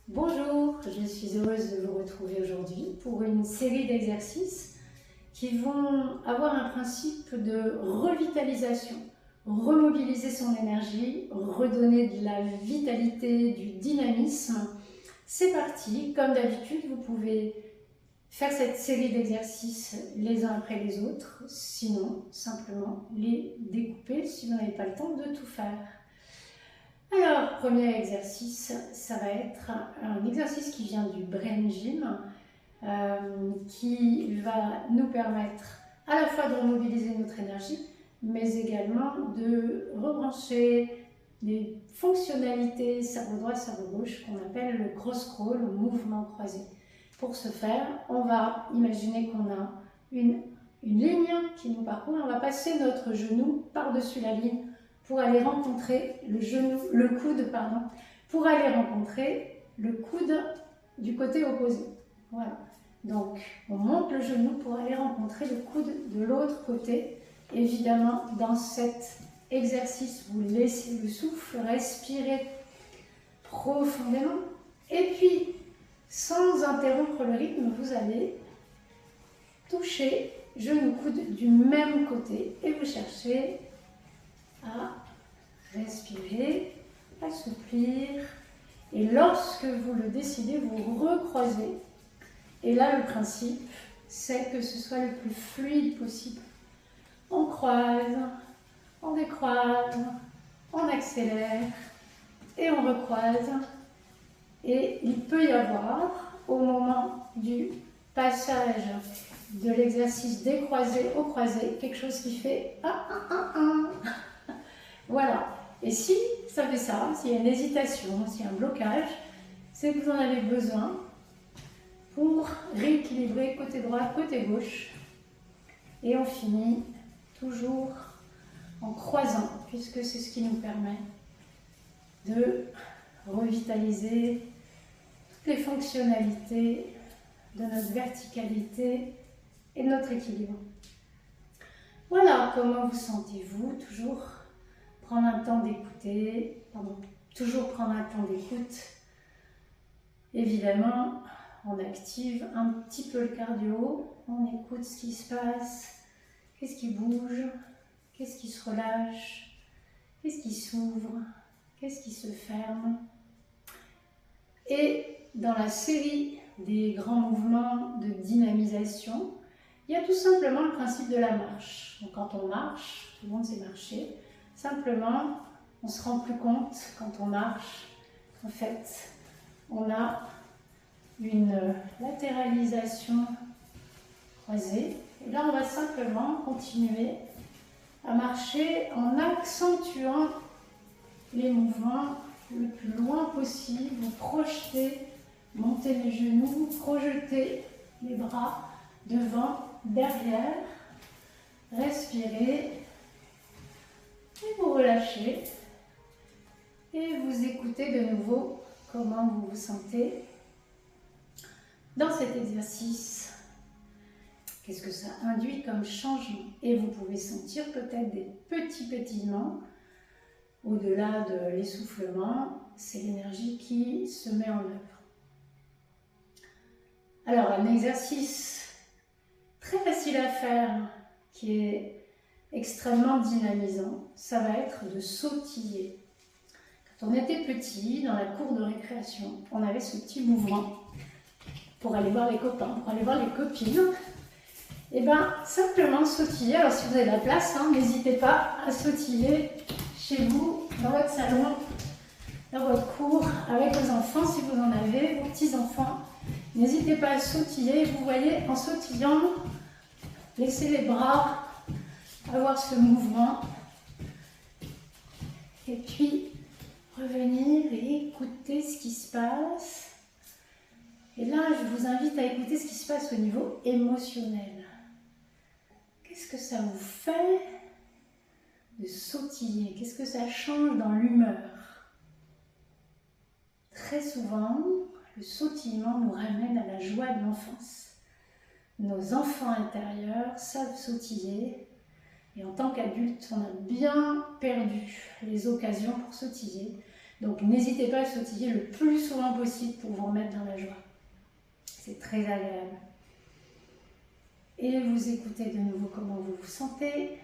Bonjour, je suis heureuse de vous retrouver aujourd'hui pour une série d'exercices qui vont avoir un principe de revitalisation, remobiliser son énergie, redonner de la vitalité, du dynamisme. C'est parti, comme d'habitude, vous pouvez faire cette série d'exercices les uns après les autres, sinon simplement les découper si vous n'avez pas le temps de tout faire. Alors, premier exercice, ça va être un exercice qui vient du Brain Gym, qui va nous permettre à la fois de remobiliser notre énergie, mais également de rebrancher des fonctionnalités cerveau droit, cerveau gauche qu'on appelle le cross-crawl, le mouvement croisé. Pour ce faire, on va imaginer qu'on a une ligne qui nous parcourt, on va passer notre genou par-dessus la ligne pour aller rencontrer le coude, pour aller rencontrer le coude du côté opposé. Voilà. Donc, on monte le genou pour aller rencontrer le coude de l'autre côté. Évidemment, dans cet exercice, vous laissez le souffle, respirez profondément. Et puis, sans interrompre le rythme, vous allez toucher genou-coude du même côté et vous cherchez à respirer, assouplir. Et lorsque vous le décidez, vous recroisez. Et là, le principe, c'est que ce soit le plus fluide possible. On croise, on décroise, on accélère et on recroise. Et il peut y avoir, au moment du passage de l'exercice décroisé au croisé, quelque chose qui fait Voilà. Et si ça fait ça, s'il y a une hésitation, s'il y a un blocage, c'est que vous en avez besoin pour rééquilibrer côté droit, côté gauche. Et on finit toujours en croisant, puisque c'est ce qui nous permet de revitaliser toutes les fonctionnalités de notre verticalité et de notre équilibre. Voilà, comment vous sentez-vous? Toujours prendre un temps d'écouter, toujours prendre un temps d'écoute. Évidemment, on active un petit peu le cardio, on écoute ce qui se passe, qu'est-ce qui bouge, qu'est-ce qui se relâche, qu'est-ce qui s'ouvre, qu'est-ce qui se ferme. Et dans la série des grands mouvements de dynamisation, il y a tout simplement le principe de la marche. Donc quand on marche, tout le monde sait marcher, simplement on se rend plus compte quand on marche qu'en fait on a une latéralisation croisée. Et là on va simplement continuer à marcher en accentuant les mouvements le plus loin possible. Vous projetez, montez les genoux, projetez les bras devant, derrière, respirez et vous relâchez et vous écoutez de nouveau comment vous vous sentez dans cet exercice. Qu'est-ce que ça induit comme changement? Et vous pouvez sentir peut-être des petits pétillements. Au-delà de l'essoufflement, c'est l'énergie qui se met en œuvre. Alors, un exercice très facile à faire, qui est extrêmement dynamisant, ça va être de sautiller. Quand on était petit, dans la cour de récréation, on avait ce petit mouvement pour aller voir les copains, pour aller voir les copines. Et bien, simplement sautiller. Alors, si vous avez de la place, n'hésitez pas à sautiller chez vous, dans votre salon, dans votre cour, avec vos enfants, si vous en avez, vos petits-enfants. N'hésitez pas à sautiller. Vous voyez, en sautillant, laissez les bras avoir ce mouvement. Et puis, revenir et écouter ce qui se passe. Et là, je vous invite à écouter ce qui se passe au niveau émotionnel. Qu'est-ce que ça vous fait de sautiller? Qu'est-ce que ça change dans l'humeur? Très souvent, le sautillement nous ramène à la joie de l'enfance. Nos enfants intérieurs savent sautiller et en tant qu'adultes, on a bien perdu les occasions pour sautiller. Donc n'hésitez pas à sautiller le plus souvent possible pour vous remettre dans la joie. C'est très agréable. Et vous écoutez de nouveau comment vous vous sentez.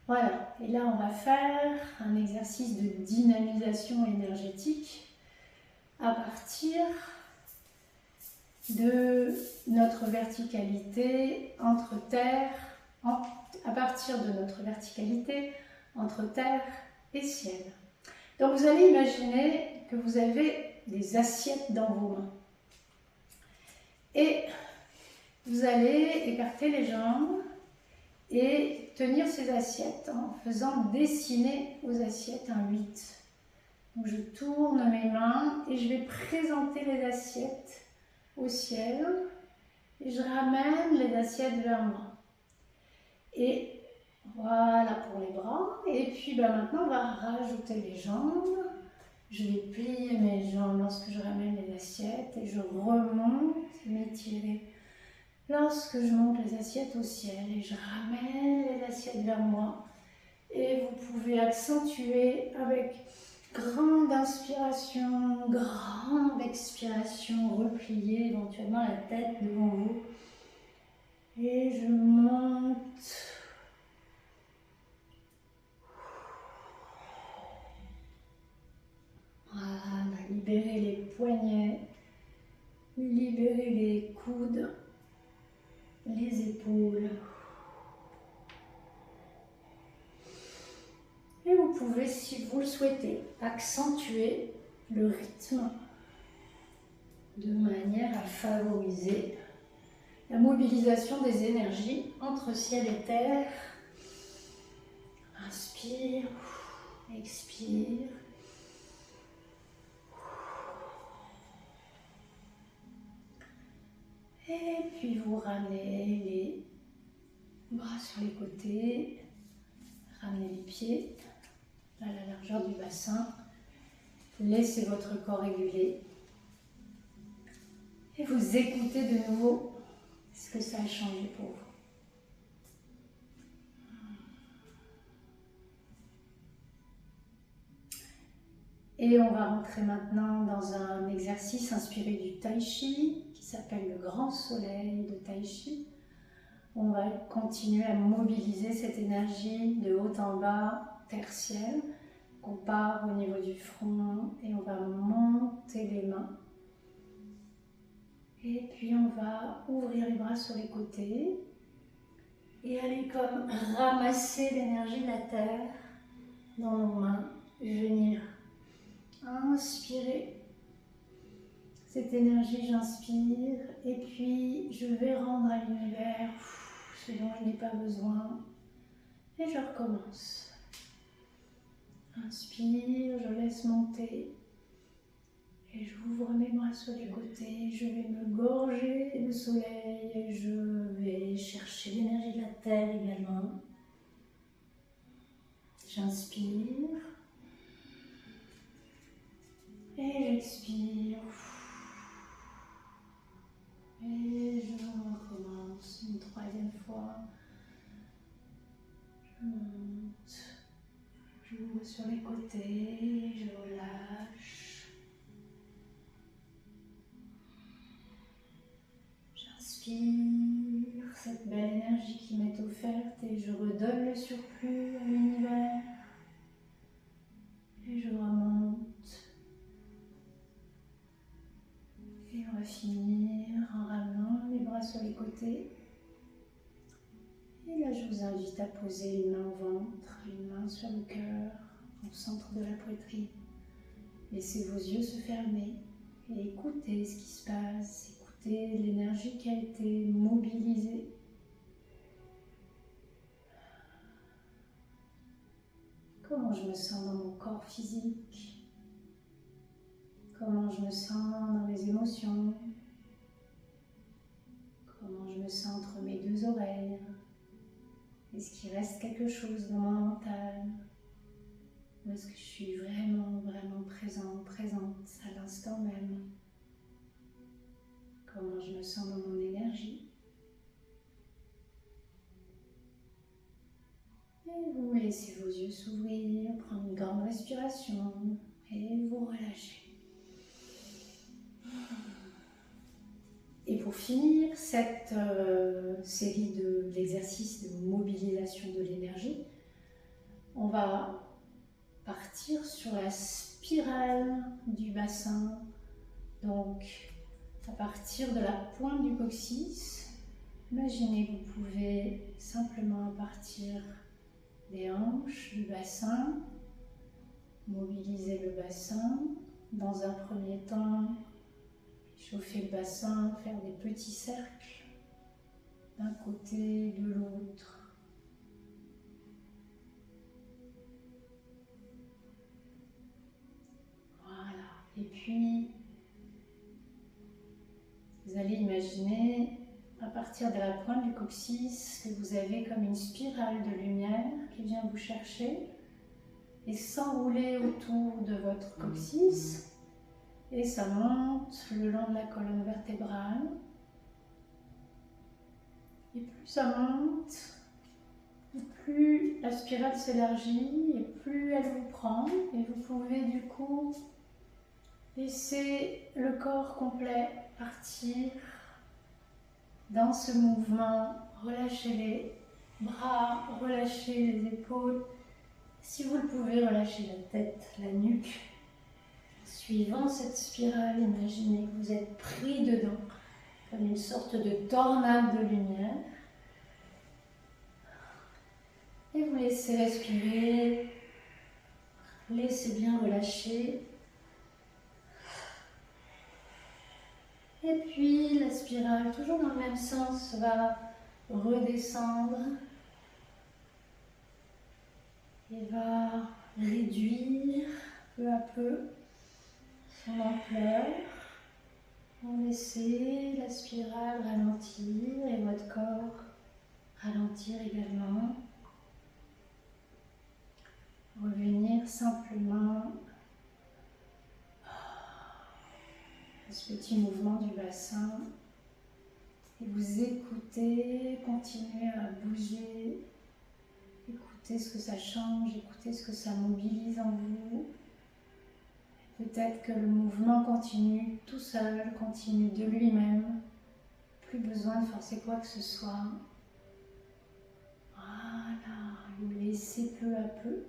Voilà, et là on va faire un exercice de dynamisation énergétique à partir de notre verticalité entre terre, à partir de notre verticalité entre terre et ciel. Donc vous allez imaginer que vous avez des assiettes dans vos mains. Et vous allez écarter les jambes et tenir ces assiettes en faisant dessiner aux assiettes un 8. Donc je tourne mes mains et je vais présenter les assiettes au ciel et je ramène les assiettes vers moi. Et voilà pour les bras. Et puis maintenant on va rajouter les jambes. Je vais plier mes jambes lorsque je ramène les assiettes et je remonte, m'étirer. Lorsque je monte les assiettes au ciel et je ramène les assiettes vers moi. Et vous pouvez accentuer avec grande inspiration, grande expiration, replier éventuellement la tête devant vous. Et je monte. Voilà, libérez les poignets, libérez les coudes, les épaules. Et vous pouvez, si vous le souhaitez, accentuer le rythme de manière à favoriser la mobilisation des énergies entre ciel et terre. Inspire, expire. Et puis vous ramenez les bras sur les côtés, ramenez les pieds à la largeur du bassin, laissez votre corps réguler et vous écoutez de nouveau ce que ça a changé pour vous. Et on va rentrer maintenant dans un exercice inspiré du Tai Chi qui s'appelle le Grand Soleil de Tai Chi. On va continuer à mobiliser cette énergie de haut en bas, terre-ciel. On part au niveau du front et on va monter les mains. Et puis on va ouvrir les bras sur les côtés et aller comme ramasser l'énergie de la terre dans nos mains, venir inspirer cette énergie, j'inspire et puis je vais rendre à l'univers ce dont je n'ai pas besoin et je recommence. Inspire, je laisse monter et j'ouvre mes bras sur les côtés, je vais me gorger de soleil et je vais chercher l'énergie de la terre également. J'inspire et j'expire et je recommence une troisième fois. Je monte, j'ouvre sur les côtés, je relâche. J'inspire cette belle énergie qui m'est offerte et je redonne le surplus à l'univers. Et je remonte. Et on va finir en ramenant les bras sur les côtés. Et là, je vous invite à poser une main au ventre, une main sur le cœur, au centre de la poitrine. Laissez vos yeux se fermer et écoutez ce qui se passe. Écoutez l'énergie qui a été mobilisée. Comment je me sens dans mon corps physique? Comment je me sens dans mes émotions? Comment je me sens entre mes deux oreilles? Est-ce qu'il reste quelque chose dans mon mental? Ou est-ce que je suis vraiment présente à l'instant même? Comment je me sens dans mon énergie? Et vous laissez vos yeux s'ouvrir, prendre une grande respiration et vous relâchez. Et pour finir cette série d'exercices de mobilisation de l'énergie, on va partir sur la spirale du bassin. Donc, à partir de la pointe du coccyx, imaginez que vous pouvez simplement partir des hanches du bassin, mobiliser le bassin. Dans un premier temps, chauffer le bassin, faire des petits cercles d'un côté, de l'autre. Voilà. Et puis, vous allez imaginer, à partir de la pointe du coccyx, que vous avez comme une spirale de lumière qui vient vous chercher et s'enrouler autour de votre coccyx. Et ça monte le long de la colonne vertébrale. Et plus ça monte, plus la spirale s'élargit et plus elle vous prend. Et vous pouvez du coup laisser le corps complet partir dans ce mouvement. Relâchez les bras, relâchez les épaules. Si vous le pouvez, relâchez la tête, la nuque. Suivant cette spirale, imaginez que vous êtes pris dedans, comme une sorte de tornade de lumière. Et vous laissez respirer, laissez bien relâcher. Et puis la spirale, toujours dans le même sens, va redescendre et va réduire peu à peu son ampleur. Vous laissez la spirale ralentir et votre corps ralentir également. Revenir simplement à ce petit mouvement du bassin et vous écoutez, continuez à bouger, écoutez ce que ça change, écoutez ce que ça mobilise en vous. Peut-être que le mouvement continue tout seul, continue de lui-même, plus besoin de forcer quoi que ce soit. Voilà, vous laissez peu à peu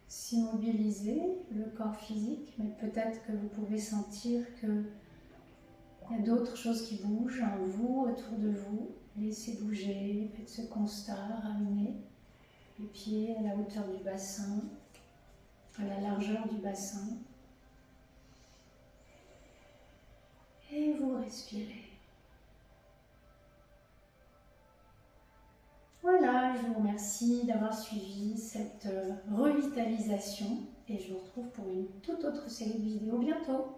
s'immobiliser le corps physique, mais peut-être que vous pouvez sentir qu'il y a d'autres choses qui bougent en vous, autour de vous. Laissez bouger, faites ce constat, ramenez les pieds à la hauteur du bassin, à la largeur du bassin. Et vous respirez. Voilà, je vous remercie d'avoir suivi cette revitalisation et je vous retrouve pour une toute autre série de vidéos bientôt.